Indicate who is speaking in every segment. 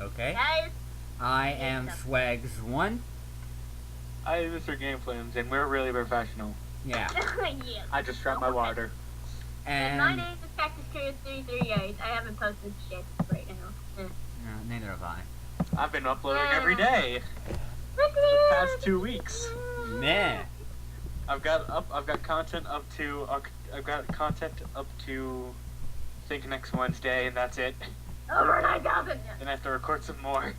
Speaker 1: Okay.
Speaker 2: Guys,
Speaker 1: I am Swags1.
Speaker 3: I am Mr. Gameplays, and we're really professional.
Speaker 1: Yeah.
Speaker 2: yeah.
Speaker 3: I just drank my water.
Speaker 2: And my
Speaker 1: And
Speaker 2: name is Cactus Curious 33 guys. I haven't posted shit right now.
Speaker 1: neither have I.
Speaker 3: I've been uploading every day for the past 2 weeks.
Speaker 1: Nah.
Speaker 3: I've got content up to I think next Wednesday, and that's it.
Speaker 2: Over 9,000!
Speaker 3: Then I have to record some more.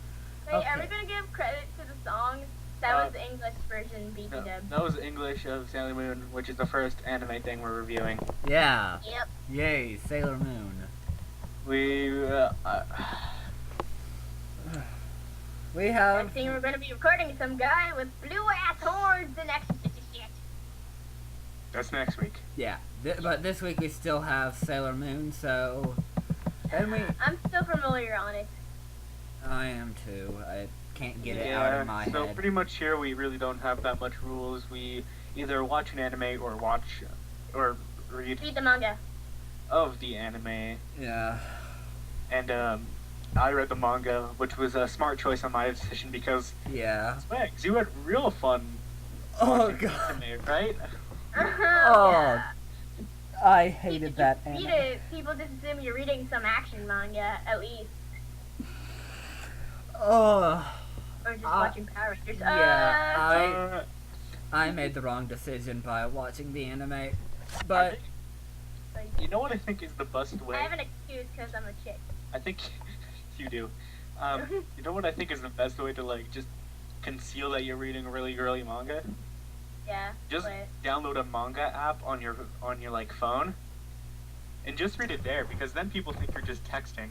Speaker 2: Hey, are
Speaker 1: Okay.
Speaker 2: we gonna give credit to the songs? That was the English version, BT
Speaker 3: No,
Speaker 2: dub.
Speaker 3: that was English of Sailor Moon, which is the first anime thing we're reviewing.
Speaker 1: Yeah.
Speaker 2: Yep.
Speaker 1: Yay, Sailor Moon.
Speaker 3: We
Speaker 1: We have.
Speaker 2: Next thing we're gonna be recording some guy with blue ass horns and extra shit.
Speaker 3: that's next week.
Speaker 1: Yeah. But this week we still have Sailor Moon, so. And
Speaker 2: I'm still familiar on it.
Speaker 1: I am too. I can't get it out of my
Speaker 3: so
Speaker 1: head.
Speaker 3: pretty much here we really don't have that much rules. We either watch an anime or read
Speaker 2: Read the manga.
Speaker 3: of the anime.
Speaker 1: Yeah.
Speaker 3: And I read the manga, which was a smart choice on my decision because
Speaker 1: Yeah.
Speaker 3: Swags, you had real fun
Speaker 1: Oh
Speaker 3: watching
Speaker 1: god.
Speaker 3: anime, right?
Speaker 1: Oh,
Speaker 2: Yeah.
Speaker 1: I hated that
Speaker 2: Read
Speaker 1: anime.
Speaker 2: it. People just assume you're reading some action manga, at least.
Speaker 1: Oh.
Speaker 2: Or just watching Power Rangers.
Speaker 1: Yeah, I made the wrong decision by watching the anime, but
Speaker 3: You know what I think is the best way?
Speaker 2: I have an excuse because I'm a chick.
Speaker 3: I think you do. You know what I think is the best way to like just conceal that you're reading a really girly manga?
Speaker 2: Yeah.
Speaker 3: Just
Speaker 2: but-
Speaker 3: download a manga app on your like phone, and just read it there because then people think you're just texting,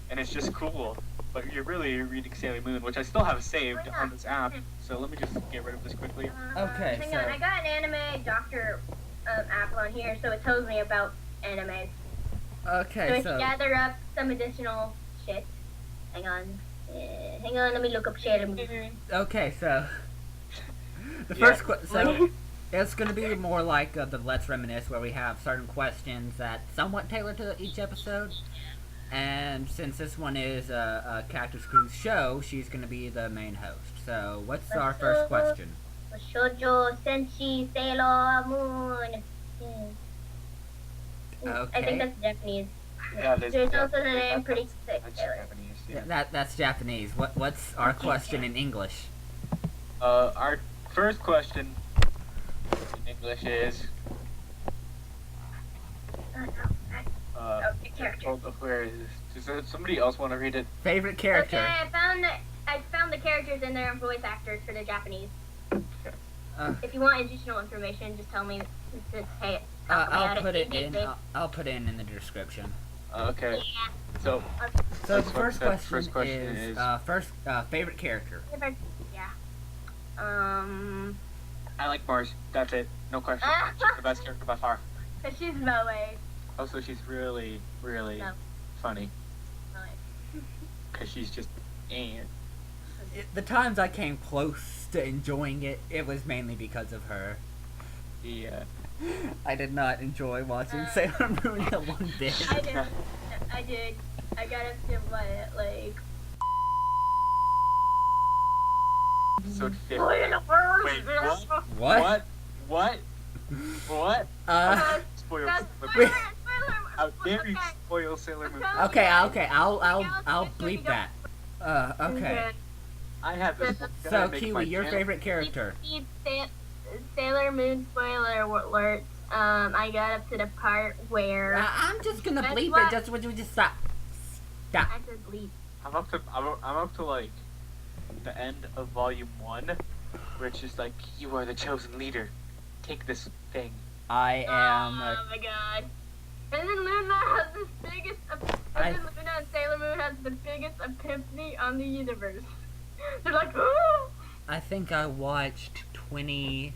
Speaker 3: and it's just cool. But you're really reading Sailor Moon, which I still have saved on this app. So let me just get rid of this quickly.
Speaker 1: Okay,
Speaker 2: Hang
Speaker 1: so-
Speaker 2: on, I got an anime doctor app on here, so it tells me about anime. So
Speaker 1: okay,
Speaker 2: I
Speaker 1: so
Speaker 2: should gather up some additional shit. Hang on, let me look up Sailor Moon.
Speaker 1: okay, so the
Speaker 3: Yeah.
Speaker 1: first so it's gonna be more like the Let's Reminisce, where we have certain questions that somewhat tailor to each episode. And since this one is a Cactus Crew's show, she's gonna be the main host. So what's our first question?
Speaker 2: Shoujo Senshi Sailor Moon. I
Speaker 1: Okay.
Speaker 2: think that's Japanese.
Speaker 3: Yeah,
Speaker 2: There's also the name Pretty Sick
Speaker 3: That's
Speaker 2: Sailor.
Speaker 3: Japanese.
Speaker 1: Yeah,
Speaker 3: Yeah.
Speaker 1: that's Japanese. What's our question in English?
Speaker 3: Our first question in English is.
Speaker 2: Okay, character.
Speaker 3: Where is this? Does somebody else want to read it?
Speaker 1: Favorite character?
Speaker 2: Okay, I found the characters and their voice actors for the Japanese. If you want additional information, just tell me. Just say it.
Speaker 1: I'll put it in. I'll put it in the description.
Speaker 3: Okay.
Speaker 2: Yeah.
Speaker 3: So
Speaker 1: So the
Speaker 3: That's
Speaker 1: first
Speaker 3: what-
Speaker 1: question,
Speaker 3: first question is-
Speaker 1: favorite character.
Speaker 2: Yeah.
Speaker 3: I like Mars. That's it. No question. She's the best character by far.
Speaker 2: Cause she's Moe.
Speaker 3: Also, she's really, really
Speaker 2: No.
Speaker 3: funny
Speaker 2: Moe.
Speaker 3: because she's just.
Speaker 1: The times I came close to enjoying it, it was mainly because of her.
Speaker 3: Yeah.
Speaker 1: I did not enjoy watching Sailor Moon one bit.
Speaker 2: I did. I did. I got up to like.
Speaker 3: Episode 50.
Speaker 2: Wait,
Speaker 3: what? What? What? Spoil
Speaker 2: That's
Speaker 3: Sailor Moon.
Speaker 2: spoiler.
Speaker 3: How dare you spoil Sailor Moon?
Speaker 1: Okay, I'll bleep that. Okay.
Speaker 3: I have this.
Speaker 1: So Kiwi, your favorite character?
Speaker 2: Sailor Moon spoiler alert. I got up to the part where
Speaker 1: I'm just gonna
Speaker 2: That's
Speaker 1: bleep
Speaker 2: what-
Speaker 1: it. Just would you just stop? Stop.
Speaker 2: I said bleep.
Speaker 3: I'm up to like the end of volume 1, where it's just like you are the chosen leader. Take this thing.
Speaker 1: I am.
Speaker 2: Oh my god. And then Luna has the biggest. And then Luna and Sailor Moon has the biggest epiphany on the universe. They're like, oh.
Speaker 1: I think I watched 25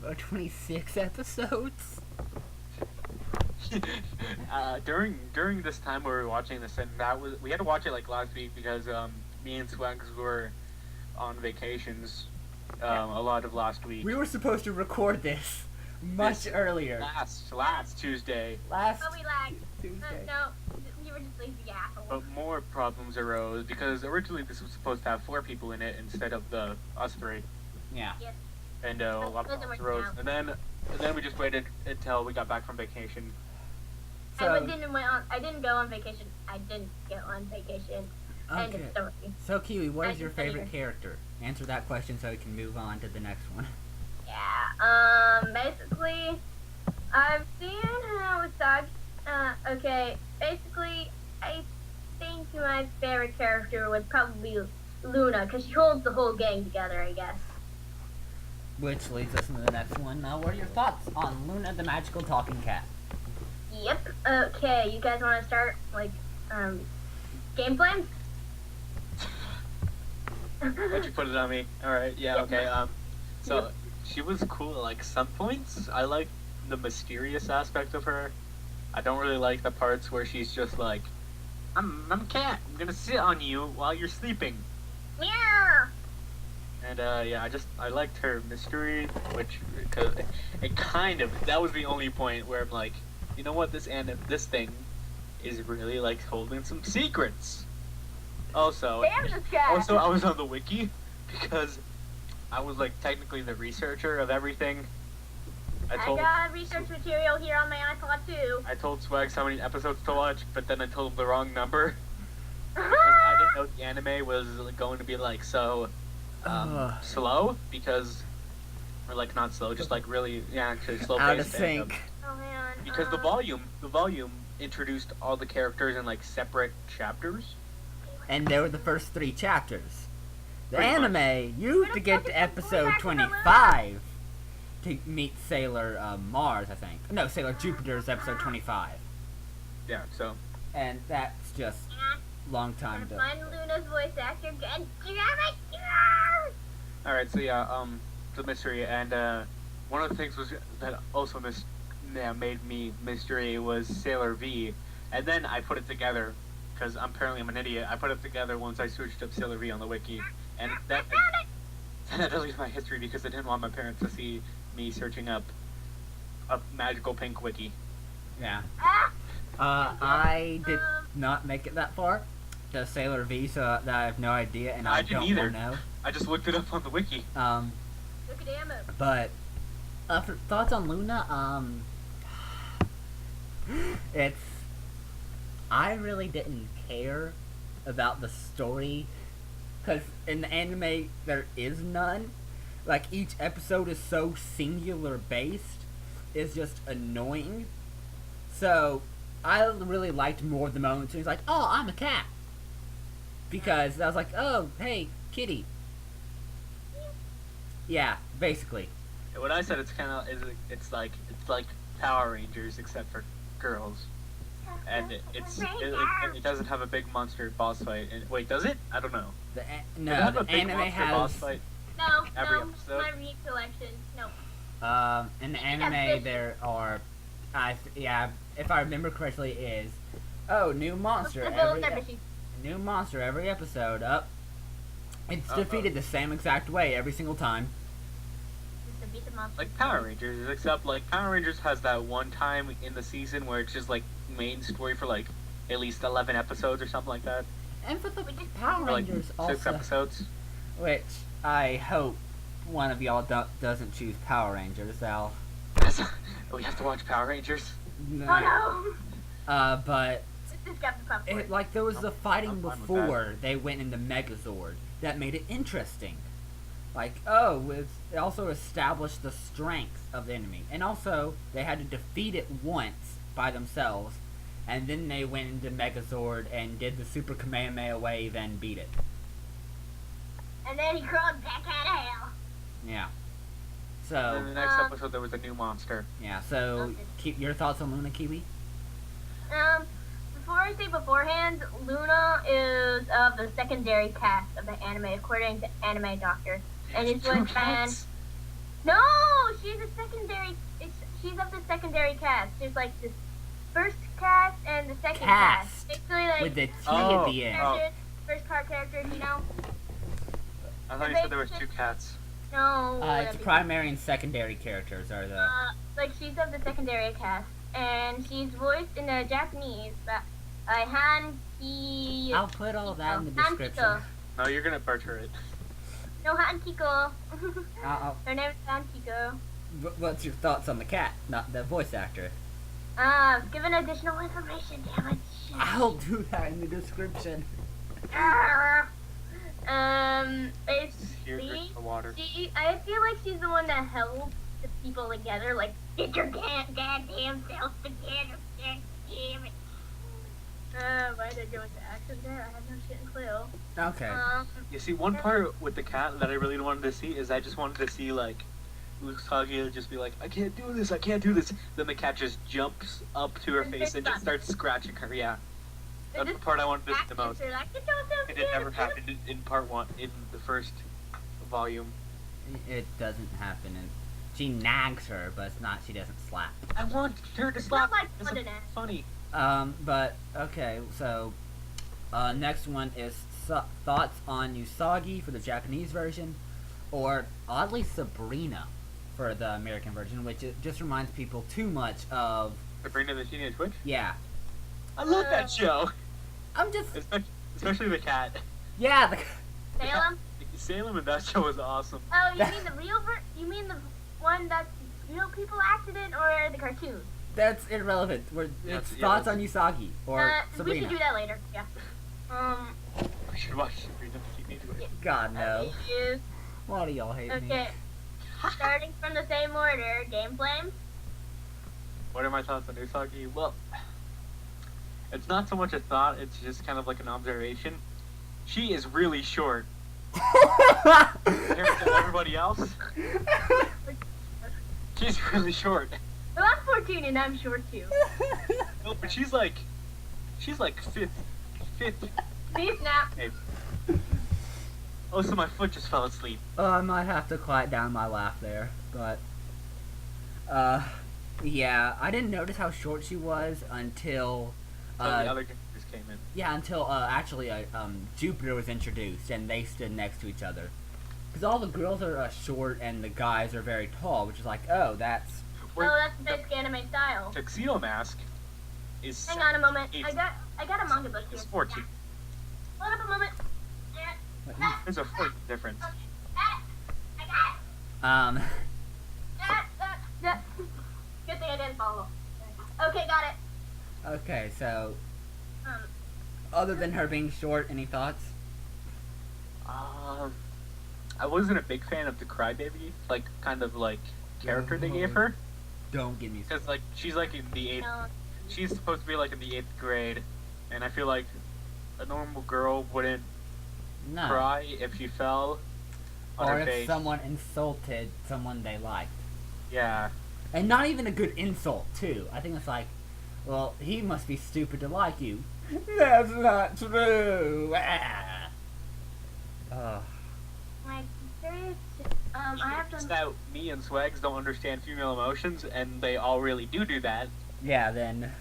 Speaker 1: or 26 episodes.
Speaker 3: During this time we were watching this, and we had to watch it like last week because me and Swags were on vacations a lot of last week.
Speaker 1: We were supposed to record this much earlier.
Speaker 3: Last Tuesday.
Speaker 1: Last
Speaker 2: But we lagged.
Speaker 1: Tuesday.
Speaker 2: No, we were just lazy assholes.
Speaker 3: but more problems arose because originally this was supposed to have 4 people in it instead of us 3.
Speaker 1: Yeah.
Speaker 2: Yes.
Speaker 3: And a lot of problems arose. And then we just waited until we got back from vacation.
Speaker 1: So,
Speaker 2: I didn't go on vacation. I didn't go on vacation. End of
Speaker 1: okay.
Speaker 2: story.
Speaker 1: So Kiwi, what is your
Speaker 2: just
Speaker 1: favorite character? Answer that question so we can move on to the next one.
Speaker 2: Yeah. Basically, I've seen how it's okay. Basically, I think my favorite character would probably be Luna, because she holds the whole gang together, I guess.
Speaker 1: Which leads us into the next one. What are your thoughts on Luna the Magical Talking Cat?
Speaker 2: Yep. Okay, you guys want to start, gameplay?
Speaker 3: Why'd you put it on me? Alright, yeah, okay. So, she was cool at, like, some points. I like the mysterious aspect of her. I don't really like the parts where she's just like, I'm a cat. I'm gonna sit on you while you're sleeping.
Speaker 2: Yeah.
Speaker 3: And yeah, I liked her mystery, which because that was the only point where I'm like, you know what, this thing is really like holding some secrets. Also,
Speaker 2: Damn this guy.
Speaker 3: also I was on the wiki because I was like technically the researcher of everything.
Speaker 2: I got research material here on my iPod too.
Speaker 3: I told Swags how many episodes to watch, but then I told him the wrong number. I didn't know the anime was going to be like so slow because, or like not slow, just like really actually slow paced.
Speaker 1: Out of sync.
Speaker 2: Oh man.
Speaker 3: Because the volume introduced all the characters in like separate chapters.
Speaker 1: And they were the first 3 chapters. The
Speaker 3: Pretty much.
Speaker 1: anime used to get to episode 25 to meet Sailor Mars, I think. No, Sailor Jupiter's episode 25.
Speaker 3: Yeah, so.
Speaker 1: And that's just long time ago.
Speaker 2: Find Luna's voice actor again.
Speaker 3: Alright, so yeah, the mystery, and one of the things was that also made me mystery was Sailor V, and then I put it together, because apparently I'm an idiot, I put it together once I searched up Sailor V on the wiki, and then I deleted my history because I didn't want my parents to see me searching up a magical pink wiki.
Speaker 1: Yeah. I did not make it that far to Sailor V, so that I have no idea, and I
Speaker 3: didn't
Speaker 1: don't
Speaker 3: either.
Speaker 1: want to know.
Speaker 3: I just looked it up on the wiki.
Speaker 2: Look at Emma.
Speaker 1: But for thoughts on Luna, I really didn't care about the story, because in the anime there is none. Like, each episode is so singular based, it's just annoying. So I really liked more of the moments when he's like, oh, I'm a cat, because I was like, oh, hey, kitty. Yeah, basically.
Speaker 3: What I said, it's like Power Rangers except for girls, and it doesn't have a big monster boss fight. And wait, does it? I don't know.
Speaker 1: The
Speaker 3: Does it have a big
Speaker 1: anime
Speaker 3: monster boss
Speaker 1: has
Speaker 3: fight?
Speaker 2: No,
Speaker 3: Every
Speaker 2: no,
Speaker 3: episode?
Speaker 2: my recollection. No.
Speaker 1: in the anime there are, if I remember correctly, is new monster every episode. Up, it's defeated the same exact way every single time.
Speaker 2: Just to beat the monster.
Speaker 3: Like Power Rangers, except like Power Rangers has that one time in the season where it's just like main story for like at least 11 episodes or something like that.
Speaker 1: And for the Power
Speaker 3: Or like
Speaker 1: Rangers
Speaker 3: 6
Speaker 1: also,
Speaker 3: episodes.
Speaker 1: which I hope one of y'all doesn't choose Power Rangers.
Speaker 3: We have to watch Power Rangers.
Speaker 2: Oh no!
Speaker 1: But
Speaker 2: Just grab the popcorn.
Speaker 1: there was the fighting
Speaker 3: I'm fine with
Speaker 1: before they went into Megazord that made it interesting. It also established the strength of the enemy, and also they had to defeat it once by themselves, and then they went into Megazord and did the Super Kamehameha wave and beat it.
Speaker 2: And then he crawled back out of hell.
Speaker 1: Yeah.
Speaker 3: And
Speaker 1: So
Speaker 3: then the next episode there was a new monster.
Speaker 1: yeah. So keep your thoughts on Luna, Kiwi.
Speaker 2: Before I say beforehand, Luna is of the secondary cast of the anime, according to Anime Doctor. And it's
Speaker 3: Two
Speaker 2: with
Speaker 3: cats?
Speaker 2: No, she's a secondary. She's of the secondary cast. There's like this first cast and the second cast. Basically, like
Speaker 1: With the T
Speaker 3: Oh.
Speaker 1: at the end.
Speaker 2: characters, first card characters, you know.
Speaker 3: I thought you said there was 2 cats.
Speaker 2: No.
Speaker 1: It's
Speaker 2: whatever.
Speaker 1: primary and secondary characters are the.
Speaker 2: Like she's of the secondary cast, and she's voiced in the Japanese, but Hanki.
Speaker 1: I'll put all that in the description.
Speaker 2: Hankiko.
Speaker 3: No, you're gonna butcher it.
Speaker 2: No, Hankiko.
Speaker 1: I'll,
Speaker 2: Her name is Hankiko.
Speaker 1: what's your thoughts on the cat, not the voice actor?
Speaker 2: Given additional information, damn it. Shit.
Speaker 1: I'll do that in the description.
Speaker 3: Here,
Speaker 2: Basically,
Speaker 3: drink the water.
Speaker 2: I feel like she's the one that held the people together, like, get your goddamn self together, damn it. Why did I go into action there? I have no shit clue.
Speaker 1: Okay.
Speaker 3: You see, one part with the cat that I really wanted to see is I just wanted to see, like, Usagi just be like, I can't do this, I can't do this. Then the cat just jumps up to her face and just starts scratching her, yeah. That's the part I wanted to see the most.
Speaker 2: Like,
Speaker 3: And it never happened in part 1, in the first volume.
Speaker 1: It doesn't happen, and she nags her, but it's not. She doesn't slap.
Speaker 3: I want her to slap.
Speaker 2: like
Speaker 3: It's
Speaker 2: fun to nag.
Speaker 3: funny.
Speaker 1: But okay. So, next one is thoughts on Usagi for the Japanese version, or oddly Sabrina for the American version, which it just reminds people too much of.
Speaker 3: Sabrina the Teenage Witch?
Speaker 1: Yeah.
Speaker 3: I love that show.
Speaker 1: I'm just.
Speaker 3: Especially the cat.
Speaker 1: Yeah.
Speaker 2: Salem?
Speaker 3: Salem in that show was awesome.
Speaker 2: Oh, you mean the real you mean the one that's real people acted in, or the cartoon?
Speaker 1: That's irrelevant. It's thoughts on Usagi or Sabrina.
Speaker 2: We should do that later. Yeah.
Speaker 3: We should watch Sabrina the Teenage Witch.
Speaker 1: God no.
Speaker 2: Yes.
Speaker 1: Why do y'all hate me?
Speaker 2: Okay. Starting from the same order, gameplay.
Speaker 3: What are my thoughts on Usagi? Well, it's not so much a thought, it's just kind of like an observation. She is really short. Compared to everybody else, she's really short.
Speaker 2: Well, I'm 14 and I'm short too.
Speaker 3: No, but she's like fifth.
Speaker 2: Please now.
Speaker 3: Hey. Oh, so my foot just fell asleep.
Speaker 1: I might have to quiet down my laugh there, but yeah, I didn't notice how short she was until
Speaker 3: So the other characters came in.
Speaker 1: yeah, until actually Jupiter was introduced and they stood next to each other. Because all the girls are short and the guys are very tall, which is like, oh, that's
Speaker 2: That's the basic anime style.
Speaker 3: Tuxedo Mask is.
Speaker 2: Hang on a moment.
Speaker 3: Eight.
Speaker 2: I got a manga book here.
Speaker 3: It's 14.
Speaker 2: Hold up a moment.
Speaker 3: There's a 4 difference.
Speaker 2: Good thing I didn't follow. Okay, got it.
Speaker 1: okay. So, other than her being short, any thoughts?
Speaker 3: I wasn't a big fan of the Crybaby, like kind of like character they gave her,
Speaker 1: Don't get me started.
Speaker 3: because like she's like in the 8th.
Speaker 2: No.
Speaker 3: She's supposed to be like in the 8th grade, and I feel like a normal girl wouldn't
Speaker 1: No.
Speaker 3: cry if she fell on
Speaker 1: Or
Speaker 3: her
Speaker 1: if
Speaker 3: face.
Speaker 1: someone insulted someone they liked.
Speaker 3: Yeah.
Speaker 1: And not even a good insult, too. I think it's like, well, he must be stupid to like you. That's not true. Ah.
Speaker 2: Like, serious. I have
Speaker 3: It's
Speaker 2: to.
Speaker 3: that me and Swags don't understand female emotions, and they all really do that.
Speaker 1: Yeah, then.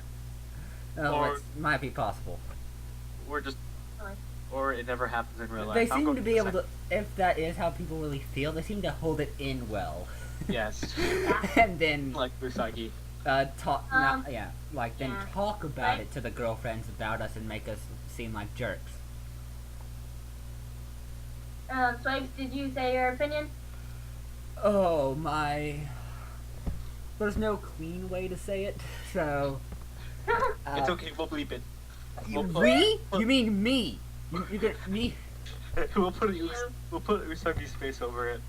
Speaker 3: Or-
Speaker 1: It might be possible.
Speaker 3: We're just,
Speaker 2: Really?
Speaker 3: or it never happens in real life.
Speaker 1: They
Speaker 3: I'm
Speaker 1: seem
Speaker 3: going
Speaker 1: to be able
Speaker 3: second.
Speaker 1: to, if that is how people really feel, they seem to hold it in well.
Speaker 3: Yes.
Speaker 1: And then
Speaker 3: Like Usagi.
Speaker 1: talk, then
Speaker 2: yeah.
Speaker 1: talk about
Speaker 2: Right.
Speaker 1: it to the girlfriends about us and make us seem like jerks.
Speaker 2: Swipes, did you say your opinion?
Speaker 1: Oh my! There's no clean way to say it, so.
Speaker 3: It's okay, we'll bleep it.
Speaker 1: We? You mean me? You get me?
Speaker 3: We'll put Usagi's face over it.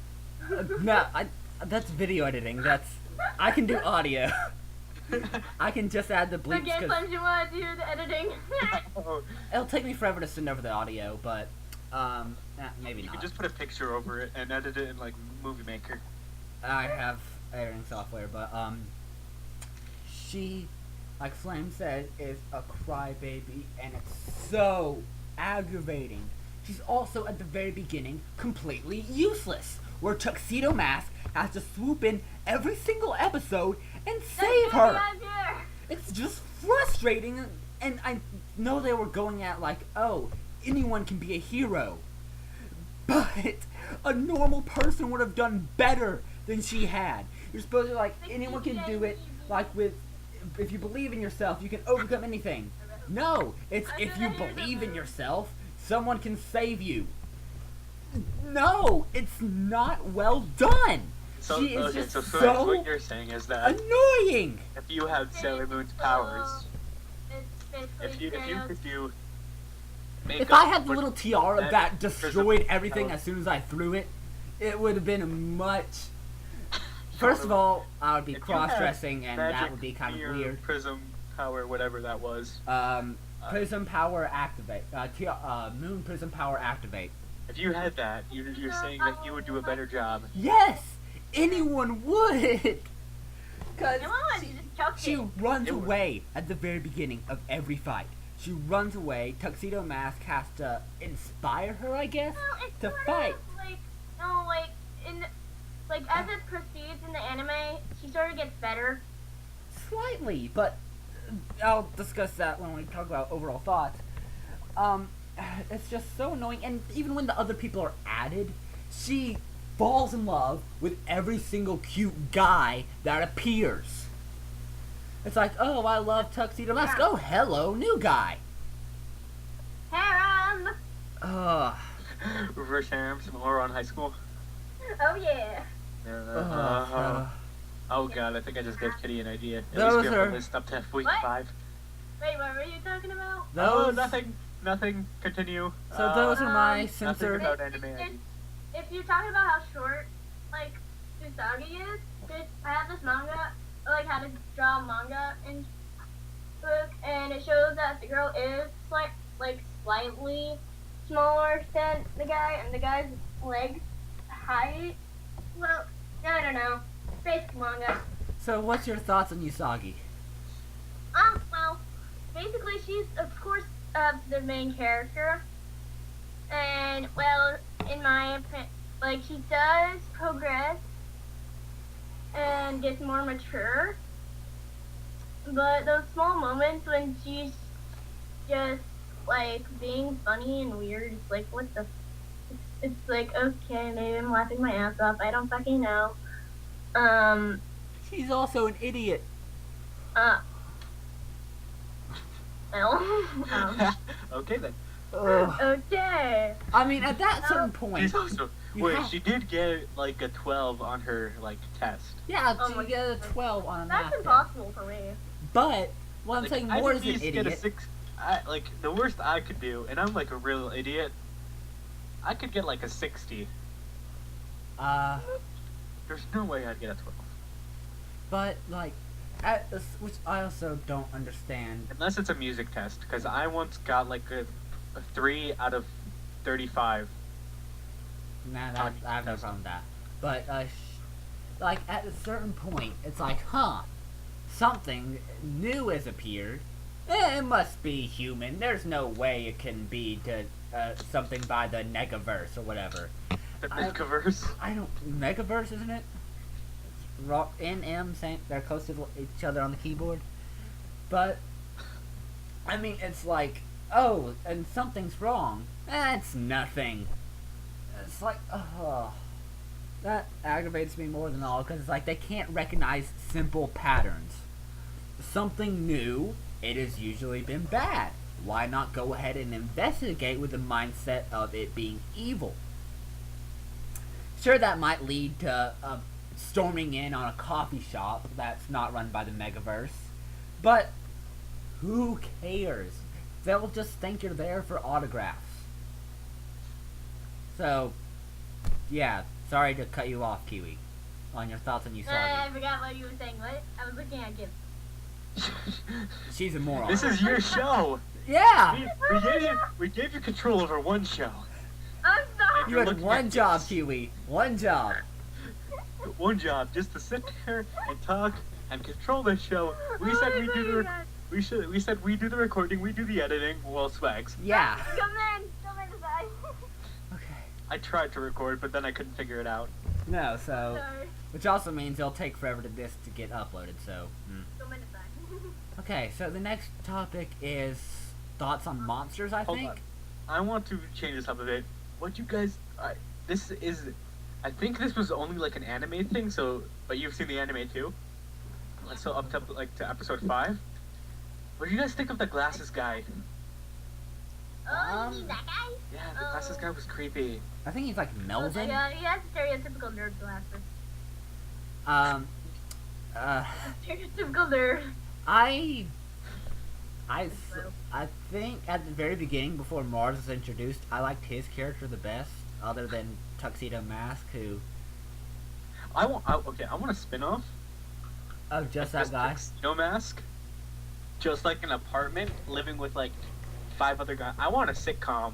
Speaker 1: No, that's video editing. I can do audio. I can just add the bleeps
Speaker 2: Again,
Speaker 1: because
Speaker 2: sometimes you want to do the editing.
Speaker 1: it'll take me forever to send over the audio, but maybe
Speaker 3: You
Speaker 1: not.
Speaker 3: can just put a picture over it and edit it in like Movie Maker.
Speaker 1: I have editing software, but she, like Flame said, is a crybaby, and it's so aggravating. She's also at the very beginning completely useless, where Tuxedo Mask has to swoop in every single episode and save her. It's just frustrating, and I know they were going at like, oh, anyone can be a hero, but a normal person would have done better than she had. You're supposed to like anyone can do it. Like with, if you believe in yourself, you can overcome anything. No, it's
Speaker 2: I
Speaker 1: if
Speaker 2: feel
Speaker 1: you
Speaker 2: that here's a
Speaker 1: believe in
Speaker 2: move.
Speaker 1: yourself, someone can save you. No, it's not well done.
Speaker 3: So
Speaker 1: She is
Speaker 3: okay,
Speaker 1: just
Speaker 3: so
Speaker 1: so
Speaker 3: what you're saying is that
Speaker 1: annoying.
Speaker 3: if you had Sailor Moon's powers,
Speaker 2: It's basically
Speaker 3: if you could do makeup,
Speaker 1: If I had the
Speaker 3: but
Speaker 1: little tiara
Speaker 3: that
Speaker 1: that destroyed
Speaker 3: prism
Speaker 1: everything
Speaker 3: power-
Speaker 1: as soon as I threw it, it would have been much. First of all, I would be
Speaker 3: if you had
Speaker 1: cross-dressing, and that
Speaker 3: magic
Speaker 1: would be kind of
Speaker 3: mirror,
Speaker 1: weird.
Speaker 3: Prism power, whatever that was.
Speaker 1: Prism power activate. Moon prism power activate.
Speaker 3: If you had that, you're saying that you would do a better job.
Speaker 1: Yes, anyone would. Cause
Speaker 2: Come on,
Speaker 1: she,
Speaker 2: just chuck
Speaker 1: she
Speaker 2: it.
Speaker 1: runs
Speaker 3: It would.
Speaker 1: away at the very beginning of every fight. She runs away. Tuxedo Mask has to inspire her, I guess,
Speaker 2: Well, it's
Speaker 1: to
Speaker 2: sort
Speaker 1: fight.
Speaker 2: of like as it proceeds in the anime, she sort of gets better.
Speaker 1: Slightly, but I'll discuss that when we talk about overall thoughts. It's just so annoying, and even when the other people are added, she falls in love with every single cute guy that appears. It's like, oh, I love Tuxedo Mask. Oh, hello, new guy.
Speaker 2: Harem.
Speaker 1: Ugh.
Speaker 3: Reverse harem, some horror on high school.
Speaker 2: Oh yeah.
Speaker 3: Oh god, I think I just gave Kitty an idea. At
Speaker 1: Those
Speaker 3: least give
Speaker 1: are-
Speaker 3: her list up to week
Speaker 2: What?
Speaker 3: 5.
Speaker 2: Wait, what were you talking about?
Speaker 3: Oh,
Speaker 1: Those,
Speaker 3: nothing. Continue.
Speaker 1: so those are my
Speaker 2: Nothing
Speaker 1: censored.
Speaker 3: about anime
Speaker 2: If-
Speaker 3: ideas.
Speaker 2: If you're talking about how short, like, Usagi is, I have this manga, like, how to draw manga in book, and it shows that the girl is, slightly smaller than the guy, and the guy's leg height, well, I don't know, basic manga.
Speaker 1: So what's your thoughts on Usagi?
Speaker 2: Well, basically she's, of course, the main character, and, well, in my opinion, like, she does progress and gets more mature, but those small moments when she's just, like, being funny and weird, it's like, what the, it's like, okay, maybe I'm laughing my ass off, I don't fucking know.
Speaker 1: She's also an idiot.
Speaker 3: Okay then.
Speaker 1: Ugh.
Speaker 2: Okay.
Speaker 1: I mean, at that certain point,
Speaker 3: She's also
Speaker 1: you
Speaker 3: wait.
Speaker 1: have-
Speaker 3: She did get like a 12 on her like test.
Speaker 1: yeah,
Speaker 2: Oh
Speaker 1: she
Speaker 2: my
Speaker 1: get a 12 on a math
Speaker 2: That's
Speaker 1: test.
Speaker 2: impossible for me.
Speaker 1: But what I'm
Speaker 3: Like,
Speaker 1: saying
Speaker 3: I'd
Speaker 1: more
Speaker 3: at
Speaker 1: is an
Speaker 3: least get a
Speaker 1: idiot.
Speaker 3: 6. Like the worst I could do, and I'm like a real idiot. I could get like a 60. There's no way I'd get a 12.
Speaker 1: But like, which I also don't understand.
Speaker 3: Unless it's a music test, because I once got like a 3 out of 35.
Speaker 1: Nah, that, I have no problem with that. But like at a certain point, it's like, huh, something new has appeared. It must be human. There's no way it can be to something by the Negaverse or whatever.
Speaker 3: The
Speaker 1: I-
Speaker 3: Megaverse.
Speaker 1: I don't Megaverse, isn't it? Rock NM saying they're close to each other on the keyboard. But I mean, it's like, oh, and something's wrong. It's nothing. It's like, oh, that aggravates me more than all because it's like they can't recognize simple patterns. Something new, it has usually been bad. Why not go ahead and investigate with the mindset of it being evil? Sure, that might lead to storming in on a coffee shop that's not run by the Megaverse, but who cares? They'll just think you're there for autographs. So, yeah, sorry to cut you off, Kiwi, on your thoughts on
Speaker 2: I
Speaker 1: Usagi.
Speaker 2: forgot what you were saying. What? I was looking at Gibbs.
Speaker 1: She's a moron.
Speaker 3: This is your show.
Speaker 1: Yeah!
Speaker 3: We gave you control over one show.
Speaker 2: I'm sorry.
Speaker 1: You had
Speaker 3: looking
Speaker 1: one
Speaker 3: at
Speaker 1: job,
Speaker 3: this.
Speaker 1: Kiwi. One job.
Speaker 3: One job, just to sit there and talk and control this show. We said we do the we said we do the recording, we do the editing. Well, Swags.
Speaker 1: Yeah.
Speaker 2: Come in the side.
Speaker 1: Okay.
Speaker 3: I tried to record, but then I couldn't figure it out.
Speaker 1: No, so,
Speaker 2: Sorry.
Speaker 1: which also means it'll take forever to this to get uploaded. So.
Speaker 2: Come in the side.
Speaker 1: Okay, so the next topic is thoughts on monsters. I
Speaker 3: Hold
Speaker 1: think.
Speaker 3: on. I want to change this up a bit. What you guys? This is. I think this was only like an anime thing. So, but you've seen the anime too. So up to like to episode 5. What do you guys think of the glasses guy?
Speaker 2: Oh, you mean that guy?
Speaker 3: Yeah, the glasses guy was creepy.
Speaker 1: I think he's like Melvin.
Speaker 2: Yeah, he has stereotypical nerd glasses. Stereotypical nerd.
Speaker 1: I think at the very beginning, before Mars was introduced, I liked his character the best, other than Tuxedo Mask, who...
Speaker 3: I want a spin-off.
Speaker 1: Oh, just that guy?
Speaker 3: Tuxedo Mask. Just like an apartment, living with like 5 other guys. I want a sitcom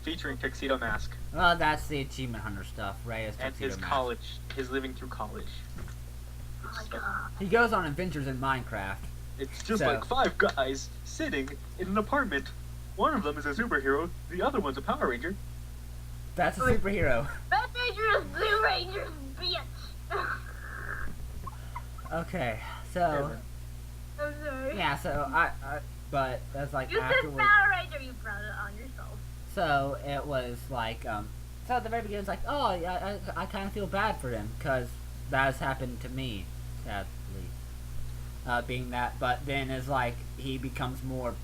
Speaker 3: featuring Tuxedo Mask.
Speaker 1: Well, that's the Achievement Hunter stuff, right? As
Speaker 3: And
Speaker 1: Tuxedo
Speaker 3: his
Speaker 1: Mask.
Speaker 3: college, his living through college.
Speaker 2: Oh my god.
Speaker 1: He goes on adventures in Minecraft.
Speaker 3: It's just
Speaker 1: So-
Speaker 3: like 5 guys sitting in an apartment. One of them is a superhero, the other one's a Power Ranger.
Speaker 1: That's a
Speaker 2: Wait.
Speaker 1: superhero.
Speaker 2: Red Rangers, Blue Rangers, bitch.
Speaker 1: Okay, so...
Speaker 2: I'm sorry.
Speaker 1: Yeah, so but that's like
Speaker 2: You said
Speaker 1: afterwards...
Speaker 2: Power Ranger, you brought it on yourself.
Speaker 1: So it was like, so at the very beginning, it's like, oh, yeah, I kind of feel bad for him, because that has happened to me, sadly. Being that, but then it's like, he becomes more,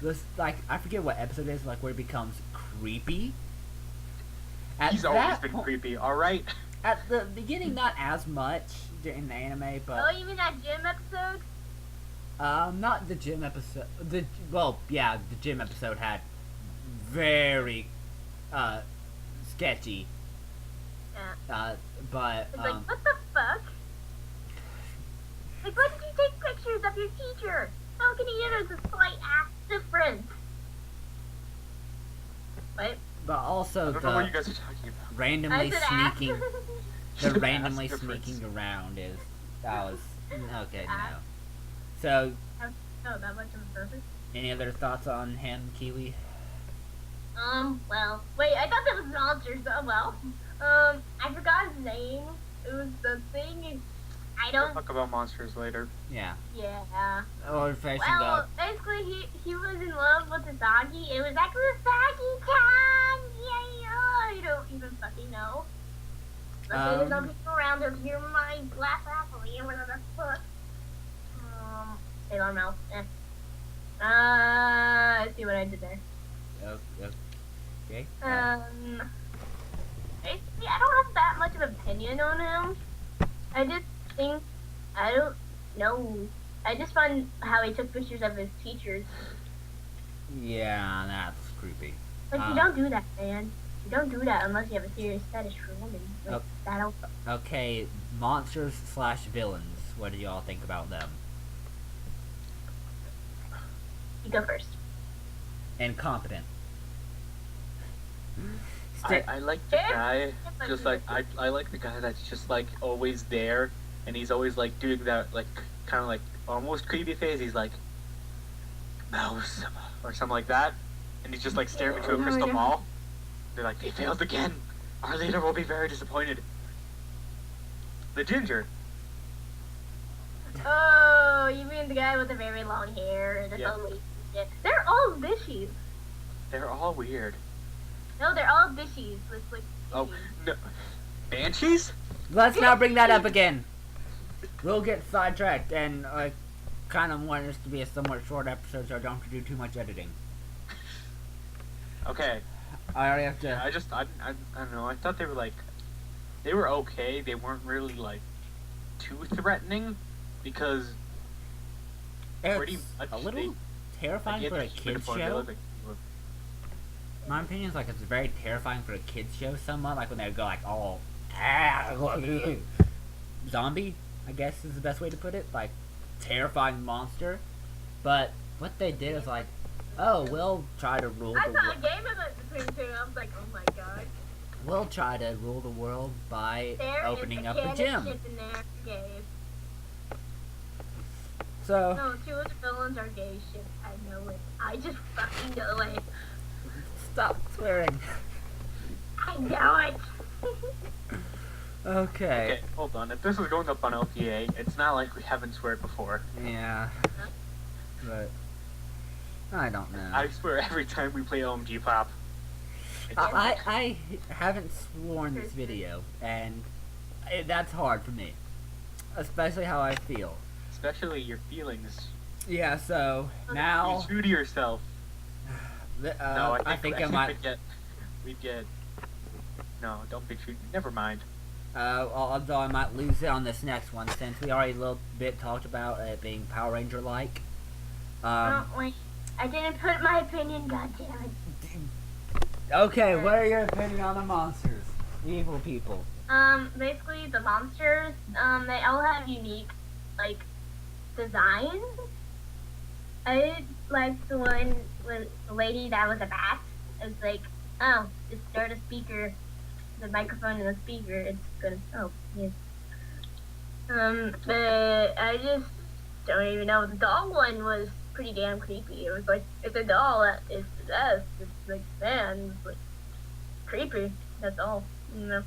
Speaker 1: this, like, I forget what episode it is, like, where he becomes creepy.
Speaker 3: He's always been creepy, alright?
Speaker 1: At the beginning, not as much in the anime, but,
Speaker 2: Oh, you mean that gym episode?
Speaker 1: not the gym episode, well, yeah, the gym episode had very, sketchy,
Speaker 2: Yeah.
Speaker 1: but,
Speaker 2: It's like, what the fuck? Like, why did you take pictures of your teacher? How can you notice a slight ass difference? What?
Speaker 1: but
Speaker 3: I
Speaker 1: also
Speaker 3: don't know what you
Speaker 1: the
Speaker 3: guys are talking about.
Speaker 1: randomly
Speaker 2: I said ass.
Speaker 1: sneaking,
Speaker 3: The
Speaker 1: the randomly
Speaker 3: ass difference.
Speaker 1: sneaking around is, that was, okay, no.
Speaker 2: Ass.
Speaker 1: So,
Speaker 2: Oh, that much of a purpose?
Speaker 1: any other thoughts on him, Kiwi?
Speaker 2: Well, wait, I thought that was monsters. Oh, well. I forgot his name. It was the thing. I
Speaker 3: We'll
Speaker 2: don't.
Speaker 3: talk about monsters later.
Speaker 1: Yeah.
Speaker 2: Yeah.
Speaker 1: Or facing
Speaker 2: Well, basically, he was in love with Usagi. It was like Usagi-chan! Yeah, I don't even fucking know. But there's no people around to hear my glass apple or whatever the fuck. Sailor Mouse. Let's see what I did there.
Speaker 1: Okay.
Speaker 2: Basically, I don't have that much of an opinion on him. I just think, I don't know. I just find how he took pictures of his teachers.
Speaker 1: Yeah, that's creepy.
Speaker 2: Like, you don't do that, man. You don't do that unless you have a serious fetish for women. Like,
Speaker 1: Oh.
Speaker 2: that'll...
Speaker 1: Okay, monsters slash villains. What do y'all think about them?
Speaker 2: You go first.
Speaker 1: Incompetent.
Speaker 3: I like the guy, just like, I like the guy that's just like always there, and he's always like doing that like, kind of like almost creepy face. He's like, mouse, or something like that, and he's just like staring into a crystal ball. They're like, they failed again. Our leader will be very disappointed. The ginger.
Speaker 2: Oh, you mean the guy with the very long hair and the
Speaker 3: Yeah.
Speaker 2: ugly shit. They're all bishies.
Speaker 3: They're all weird.
Speaker 2: No, they're all bishies. With, like,
Speaker 3: Oh,
Speaker 2: bishies.
Speaker 3: no. Banshees?
Speaker 1: Let's not bring that up again. We'll get sidetracked, and I kind of want this to be a somewhat short episode, so I don't have to do too much editing.
Speaker 3: Okay.
Speaker 1: I already have to.
Speaker 3: I don't know. I thought they were like, they were okay. They weren't really like too threatening because pretty
Speaker 1: It's
Speaker 3: much
Speaker 1: a little terrifying
Speaker 3: get
Speaker 1: for a
Speaker 3: the human
Speaker 1: kids
Speaker 3: form,
Speaker 1: show.
Speaker 3: like,
Speaker 1: My opinion is like it's very terrifying for a kids show. Somewhat like when they go like all zombie, I guess is the best way to put it. Like terrifying monster. But what they did is like, oh, we'll try to rule
Speaker 2: I
Speaker 1: the
Speaker 2: saw a
Speaker 1: world.
Speaker 2: game of it between two. I was like, oh my god.
Speaker 1: We'll try to rule the world by
Speaker 2: There
Speaker 1: opening
Speaker 2: is
Speaker 1: up
Speaker 2: a
Speaker 1: a
Speaker 2: can
Speaker 1: gym.
Speaker 2: of shit in there. Gays.
Speaker 1: So
Speaker 2: No, two of the villains are gay shit. I know it. I just fucking know it.
Speaker 1: stop swearing.
Speaker 2: I know it.
Speaker 1: Okay.
Speaker 3: Okay, hold on. If this is going up on LPA, it's not like we haven't sweared before.
Speaker 1: Yeah. But I don't know.
Speaker 3: I swear every time we play OMG Pop.
Speaker 1: I haven't sworn this video, and that's hard for me, especially how I feel.
Speaker 3: Especially your feelings.
Speaker 1: Yeah. So
Speaker 3: Be
Speaker 1: now,
Speaker 3: true to yourself. No,
Speaker 1: I think I
Speaker 3: think
Speaker 1: might.
Speaker 3: we'd get. No, don't be true. Never mind.
Speaker 1: Although I might lose it on this next one, since we already a little bit talked about it being Power Ranger like.
Speaker 2: Oh, wait. I didn't put my opinion, goddammit.
Speaker 1: Okay, what are your opinion on the monsters? Evil people.
Speaker 2: Basically the monsters, they all have unique, like, designs. I liked the one with the lady that was a bat. It was like, oh, just start a speaker, the microphone and the speaker, it's gonna, oh, yes. But I just don't even know. The dog one was pretty damn creepy. It was like, it's a doll that is possessed. It's like, man, it's like, creepy. That's all, you know.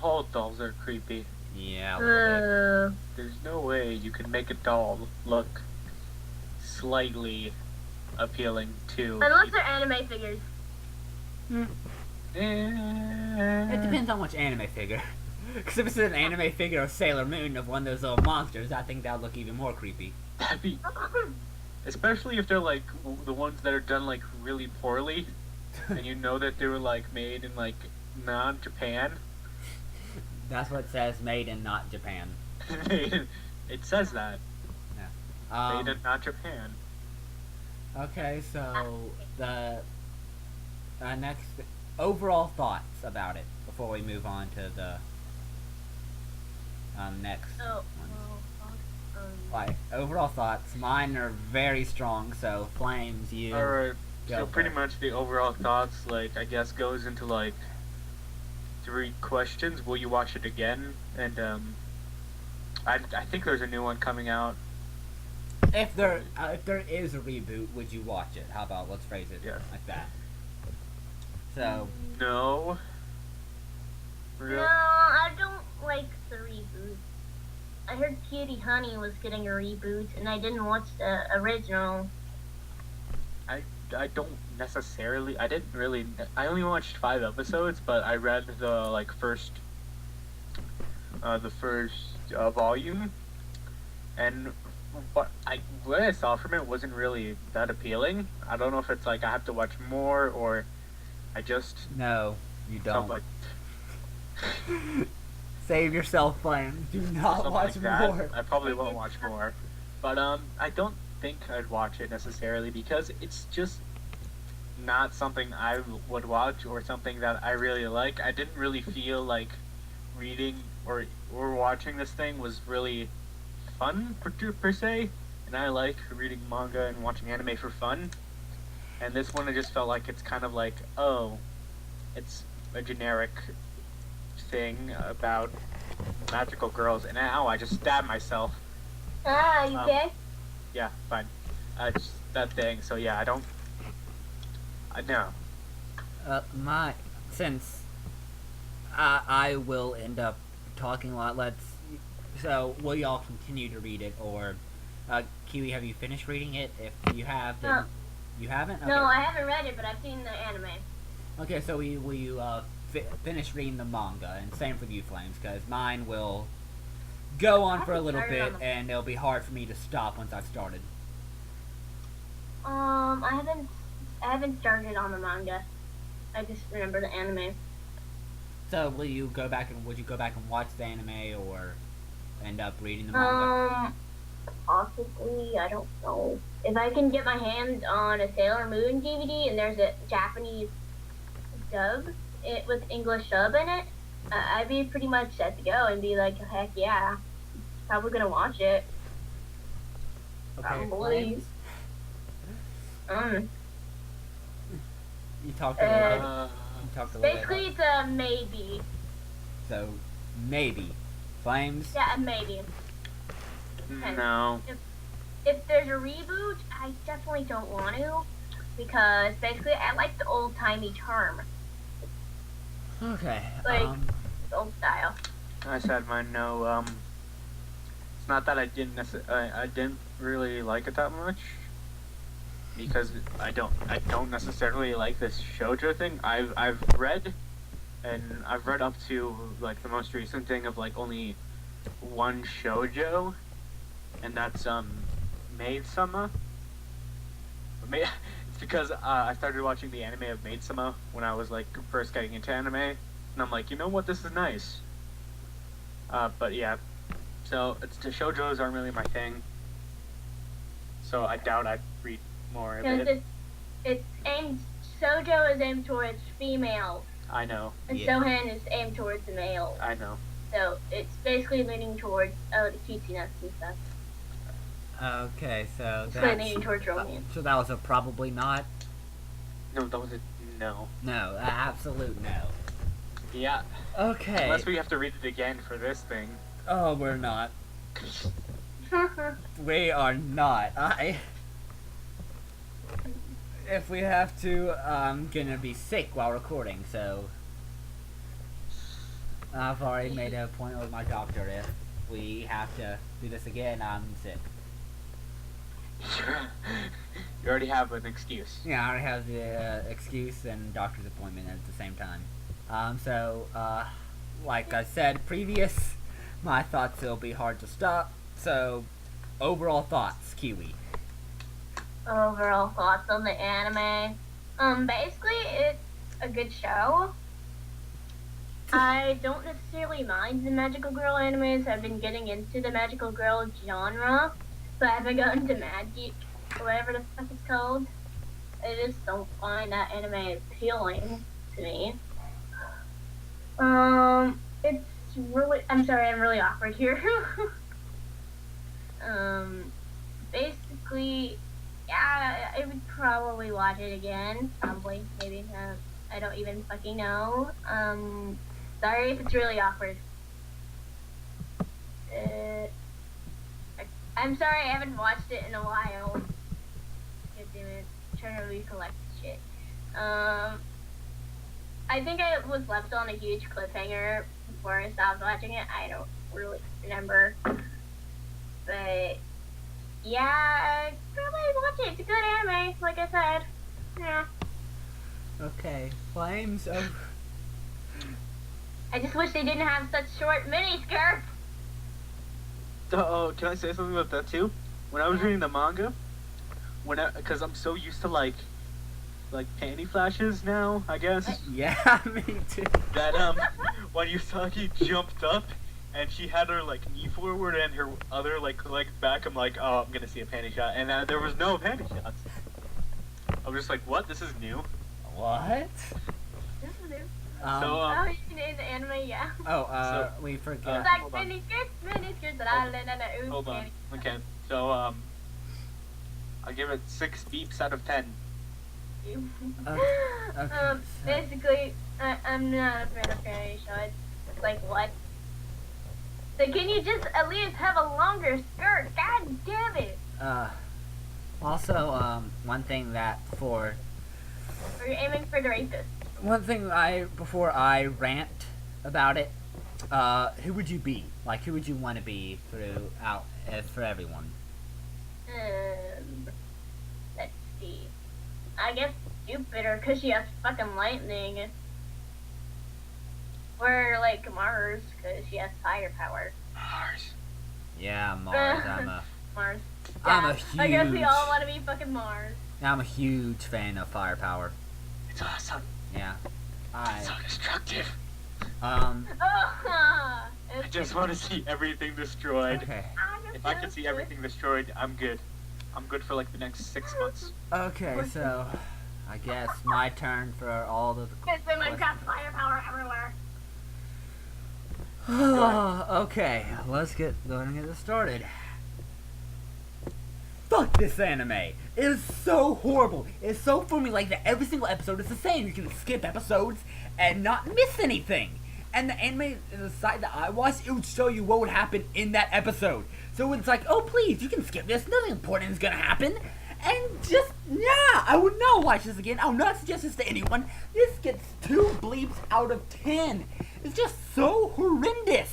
Speaker 3: All dolls are creepy.
Speaker 1: Yeah, a little
Speaker 3: There's no way you can make a doll look slightly appealing to.
Speaker 2: Unless they're anime figures.
Speaker 1: bit. It depends on which anime figure. Because if it's an anime figure of Sailor Moon of one of those little monsters, I think that would look even more creepy.
Speaker 3: That'd be, especially if they're like the ones that are done like really poorly, and you know that they were like made in like non-Japan.
Speaker 1: That's what it says, made in not Japan.
Speaker 3: It says that.
Speaker 1: Yeah.
Speaker 3: Made in not Japan.
Speaker 1: Okay, so the next overall thoughts about it before we move on to the next
Speaker 2: Oh,
Speaker 1: one. Like overall thoughts, mine are very strong. So Flames, you.
Speaker 3: Alright,
Speaker 1: go
Speaker 3: so
Speaker 1: for
Speaker 3: pretty
Speaker 1: it.
Speaker 3: much the overall thoughts, like, I guess goes into, like, 3 questions. Will you watch it again? And, I think there's a new one coming out.
Speaker 1: If there is a reboot, would you watch it? How about let's phrase it
Speaker 3: Yeah.
Speaker 1: like that. So
Speaker 3: No.
Speaker 2: no, I don't like the reboot. I heard Cutie Honey was getting a reboot, and I didn't watch the original.
Speaker 3: I don't necessarily. I didn't really. I only watched 5 episodes, but I read the like first volume, and what I saw from it wasn't really that appealing. I don't know if it's like I have to watch more or I just
Speaker 1: no, you
Speaker 3: felt
Speaker 1: don't.
Speaker 3: like
Speaker 1: Save yourself, Flames. Do not
Speaker 3: something
Speaker 1: watch
Speaker 3: like that.
Speaker 1: more.
Speaker 3: I probably won't watch more, but I don't think I'd watch it necessarily because it's just not something I would watch or something that I really like. I didn't really feel like reading or watching this thing was really fun per se, and I like reading manga and watching anime for fun. And this one, I just felt like it's kind of like, oh, it's a generic thing about magical girls, and ow, I just stabbed myself.
Speaker 2: Ah, you okay?
Speaker 3: Yeah, fine. Just that thing. So yeah, I don't. I know.
Speaker 1: Since I will end up talking a lot. So will y'all continue to read it, or Kiwi, have you finished reading it? If you have, then
Speaker 2: No.
Speaker 1: you haven't. Okay.
Speaker 2: No, I haven't read it, but I've seen the anime.
Speaker 1: Okay, so will you finish reading the manga, and same for you, Flames, because mine will go on for a little bit, and it'll be hard for me to stop once I've started.
Speaker 2: I haven't started on the manga. I just remember the anime.
Speaker 1: So would you go back and watch the anime, or end up reading the manga?
Speaker 2: Possibly, I don't know. If I can get my hands on a Sailor Moon DVD and there's a Japanese dub with English sub in it, I'd be pretty much set to go and be like, heck yeah, probably gonna watch it.
Speaker 1: Okay,
Speaker 2: Probably.
Speaker 1: Flames? You talked a little bit.
Speaker 2: Basically, it's a maybe.
Speaker 1: So maybe Flames.
Speaker 2: Yeah, a maybe.
Speaker 3: No.
Speaker 2: If there's a reboot, I definitely don't want to, because basically I like the old timey charm,
Speaker 1: Okay.
Speaker 2: like the old style.
Speaker 3: I said mine. No. It's not that I didn't really like it that much. Because I don't necessarily like this shoujo thing. I've read up to like the most recent thing of like only one shoujo, and that's Maid-sama. It's because I started watching the anime of Maid-sama when I was like first getting into anime, and I'm like, you know what, this is nice. But yeah, so the shoujos aren't really my thing. So I doubt I'd read more of it.
Speaker 2: It's aimed. Shoujo is aimed towards females.
Speaker 3: I know.
Speaker 2: And Sohan is aimed towards the males.
Speaker 3: I know.
Speaker 2: So it's basically leaning towards the cutesiness and stuff.
Speaker 1: Okay, so
Speaker 2: It's
Speaker 1: that's...
Speaker 2: leaning towards romance.
Speaker 1: So that was a probably not?
Speaker 3: No, that was a no.
Speaker 1: No, absolute no.
Speaker 3: Yeah.
Speaker 1: Okay.
Speaker 3: Unless we have to read it again for this thing.
Speaker 1: Oh, we're not. We are not. If we have to, I'm gonna be sick while recording, so... I've already made a appointment with my doctor. If we have to do this again, I'm sick.
Speaker 3: You already have an excuse.
Speaker 1: Yeah, I already have the excuse and doctor's appointment at the same time. Like I said previous, my thoughts will be hard to stop. So, overall thoughts, Kiwi.
Speaker 2: Overall thoughts on the anime. Basically, it's a good show. I don't necessarily mind the magical girl animes. I've been getting into the magical girl genre, but I haven't gotten to Magic, or whatever the fuck it's called. I just don't find that anime appealing to me. It's really, I'm sorry, I'm really awkward here. Basically, yeah, I would probably watch it again. Probably, maybe. I don't even fucking know. Sorry if it's really awkward. I'm sorry, I haven't watched it in a while. God damn it. I'm trying to recollect shit. I think I was left on a huge cliffhanger before I stopped watching it. I don't really remember. But, yeah, probably watch it. It's a good anime, like I said. Yeah.
Speaker 1: Okay, Flames of...
Speaker 2: I just wish they didn't have such short mini skirts.
Speaker 3: Oh, can I say something about that too? When I was reading the manga, because I'm so used to like panty flashes now, I guess.
Speaker 1: Yeah, me too.
Speaker 3: That when Yusagi jumped up and she had her like knee forward and her other like leg back, I'm like, oh, I'm gonna see a panty shot, and there was no panty shots. I was just like, what? This is new.
Speaker 1: What?
Speaker 2: Oh, you know, in the anime, yeah.
Speaker 1: Oh, we forgot.
Speaker 2: It's like mini skirts,
Speaker 3: Hold on. Okay, so I'll give it 6 beeps out of 10.
Speaker 1: Okay,
Speaker 2: basically, I'm not a fan of panty shots. It's like, what? So can you just at least have a longer skirt? God damn it!
Speaker 1: Also, one thing that
Speaker 2: Or you're aiming for the rapist.
Speaker 1: One thing before I rant about it, who would you be? Like, who would you want to be throughout, for everyone?
Speaker 2: Let's see. I guess Jupiter, because she has fucking lightning. Or, like, Mars, because she has fire power.
Speaker 3: Mars.
Speaker 1: Yeah, Mars.
Speaker 2: Mars.
Speaker 1: I'm
Speaker 2: Yeah,
Speaker 1: a huge...
Speaker 2: I guess we all want to be fucking Mars.
Speaker 1: I'm a huge fan of firepower.
Speaker 3: It's awesome.
Speaker 1: Yeah.
Speaker 3: It's so destructive.
Speaker 2: I
Speaker 3: I just want to see everything destroyed.
Speaker 1: Okay.
Speaker 3: If I can see everything destroyed, I'm good. I'm good for like the next 6 months.
Speaker 1: Okay, so I guess my turn for all the...
Speaker 2: Because then I've got firepower everywhere.
Speaker 1: Okay, let's go ahead and get this started. Fuck this anime. It is so horrible. It's so formulaic that every single episode is the same. You can skip episodes and not miss anything. And the anime, the site that I watched, it would show you what would happen in that episode. So it's like, oh please, you can skip this. Nothing important is gonna happen. And just, yeah, I would not watch this again. I would not suggest this to anyone. This gets 2 bleeps out of 10. It's just so horrendous.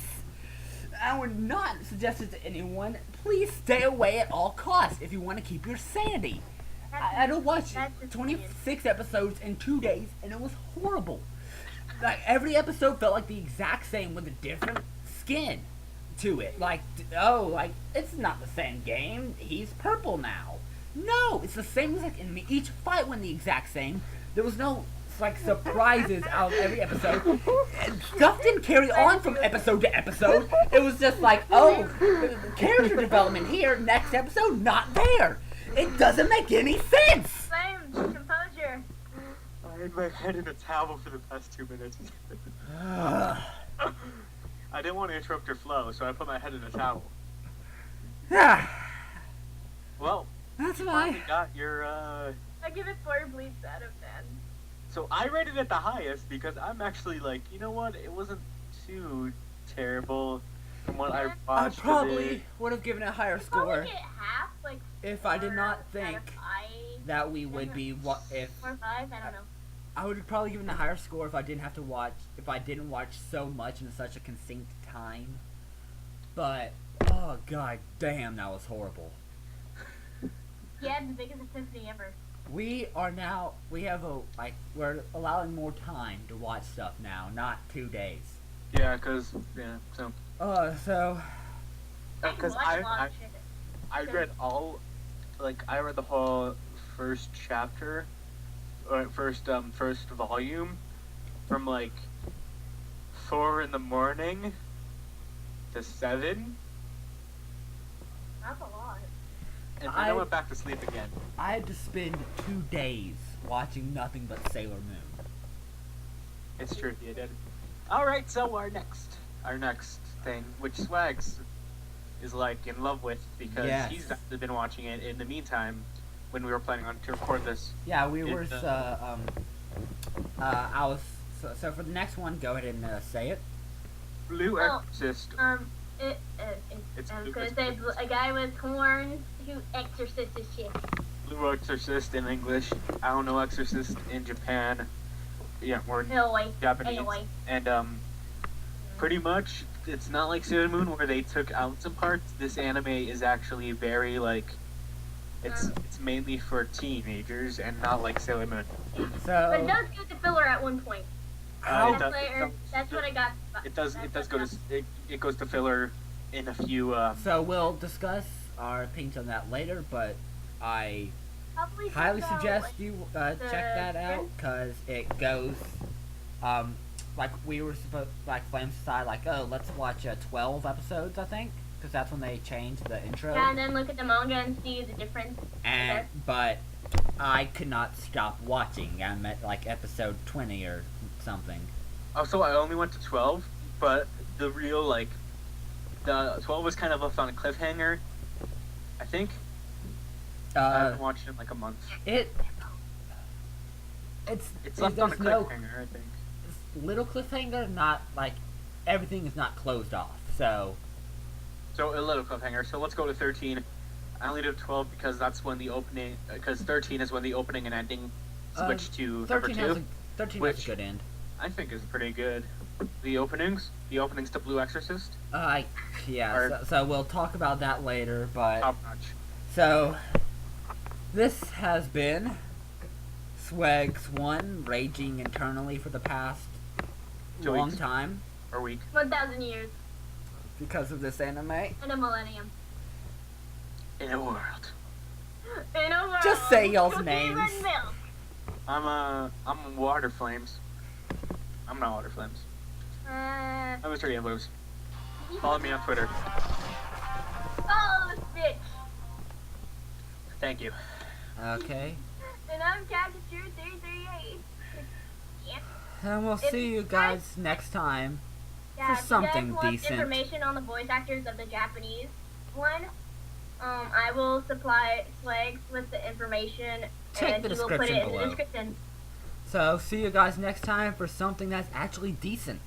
Speaker 1: I would not suggest it to anyone. Please stay away at all costs if you want to keep your sanity. I don't watch 26 episodes in 2 days, and it was horrible. Like, every episode felt like the exact same with a different skin. to it. Like, oh, like, it's not the same game. He's purple now. No, it's the same exact enemy. Each fight went the exact same. There was no, like, surprises out of every episode. And stuff didn't carry on from episode to episode. It was just like, oh, character development here, next episode, not there. It doesn't make any sense.
Speaker 2: Same, composure.
Speaker 3: I had my head in a towel for the past 2 minutes. I didn't want to interrupt your flow, so I put my head in a towel. Well,
Speaker 1: that's
Speaker 3: you
Speaker 1: why.
Speaker 3: finally got your,
Speaker 2: I give it 4 bleeps out of 10.
Speaker 3: So I rated it the highest because I'm actually like, you know what? It wasn't too terrible from what I
Speaker 1: I
Speaker 3: watched.
Speaker 1: probably would have given it a higher
Speaker 2: I'd
Speaker 1: score
Speaker 2: probably get half, like,
Speaker 1: if I did
Speaker 2: 4
Speaker 1: not
Speaker 2: out of
Speaker 1: think
Speaker 2: 5.
Speaker 1: that we would be what if
Speaker 2: 4 or 5, I don't know.
Speaker 1: I would have probably given it a higher score if I didn't have to watch if I didn't watch so much in such a succinct time. But oh god damn, that was horrible.
Speaker 2: Yeah, the biggest epiphany ever.
Speaker 1: We have we're allowing more time to watch stuff now, not 2 days.
Speaker 3: Yeah, because
Speaker 1: So
Speaker 3: because I read I read the whole first chapter, or first volume, from like 4 in the morning to 7,
Speaker 2: That's a lot.
Speaker 3: and then I went back to sleep again.
Speaker 1: I had to spend 2 days watching nothing but Sailor Moon.
Speaker 3: It's true, you did. All right, so our next thing, which Swags is like in love with because
Speaker 1: Yes.
Speaker 3: he's been watching it in the meantime when we were planning on to record this.
Speaker 1: Yeah, we were. I was. So for the next one, go ahead and say it.
Speaker 3: Blue Exorcist.
Speaker 2: It's
Speaker 3: It's
Speaker 2: I was
Speaker 3: blue
Speaker 2: gonna say
Speaker 3: exorcist.
Speaker 2: a guy with horns who exorcises shit.
Speaker 3: Blue Exorcist in English. I don't know Exorcist in Japan. Yeah, or
Speaker 2: Anyway,
Speaker 3: Japanese.
Speaker 2: anyway.
Speaker 3: And pretty much it's not like Sailor Moon where they took out some parts. This anime is actually very like it's mainly for teenagers and not like Sailor Moon.
Speaker 2: But it
Speaker 1: So
Speaker 2: does go to filler at one point.
Speaker 3: It does-
Speaker 2: That's what I got.
Speaker 3: It does go to it goes to filler in a few
Speaker 1: so we'll discuss our opinions on that later, but I
Speaker 2: Probably
Speaker 1: highly
Speaker 2: should go,
Speaker 1: suggest
Speaker 2: like,
Speaker 1: you check that out because it goes like we were supposed like Flame Society like let's watch 12 episodes I think because that's when they changed the intro.
Speaker 2: Yeah, and then look at the manga and see the difference.
Speaker 1: And but I could not stop watching. I'm at like episode 20 or something.
Speaker 3: Also, I only went to 12, but the real like the 12 was kind of left on a cliffhanger. I think I haven't watched it in like a month.
Speaker 1: It's
Speaker 3: left on a
Speaker 1: there's no
Speaker 3: cliffhanger, I think.
Speaker 1: little cliffhanger, not like everything is not closed off. So
Speaker 3: So a little cliffhanger. So let's go to 13. I only did 12 because that's when the opening. Because 13 is when the opening and ending switch to number
Speaker 1: 13
Speaker 3: 2.
Speaker 1: has a 13 has a
Speaker 3: which-
Speaker 1: good end.
Speaker 3: I think is pretty good. The openings to Blue Exorcist,
Speaker 1: Yeah.
Speaker 3: Or-
Speaker 1: So we'll talk about that later. But
Speaker 3: top notch.
Speaker 1: so this has been Swags 1 raging internally for the past
Speaker 3: 2
Speaker 1: long
Speaker 3: weeks.
Speaker 1: time
Speaker 3: Or week.
Speaker 2: 1,000 years
Speaker 1: because of this anime.
Speaker 2: in a millennium.
Speaker 3: In a world.
Speaker 2: In a world.
Speaker 1: Just say y'all's
Speaker 2: cookies
Speaker 1: names.
Speaker 2: and milk.
Speaker 3: I'm Water Flames. I'm not Water Flames. I'm Mr. Yellows. Follow me on Twitter.
Speaker 2: Oh, this bitch.
Speaker 3: Thank you.
Speaker 1: Okay.
Speaker 2: And I'm Caricature 338. Yep.
Speaker 1: And we'll
Speaker 2: If
Speaker 1: see you guys next time.
Speaker 2: Yeah,
Speaker 1: For
Speaker 2: if
Speaker 1: something
Speaker 2: you guys want
Speaker 1: decent.
Speaker 2: information on the voice actors of the Japanese one, I will supply Swags with the information
Speaker 1: Check
Speaker 2: and
Speaker 1: the
Speaker 2: he will put it
Speaker 1: description
Speaker 2: in
Speaker 1: below.
Speaker 2: the description.
Speaker 1: So see you guys next time for something that's actually decent.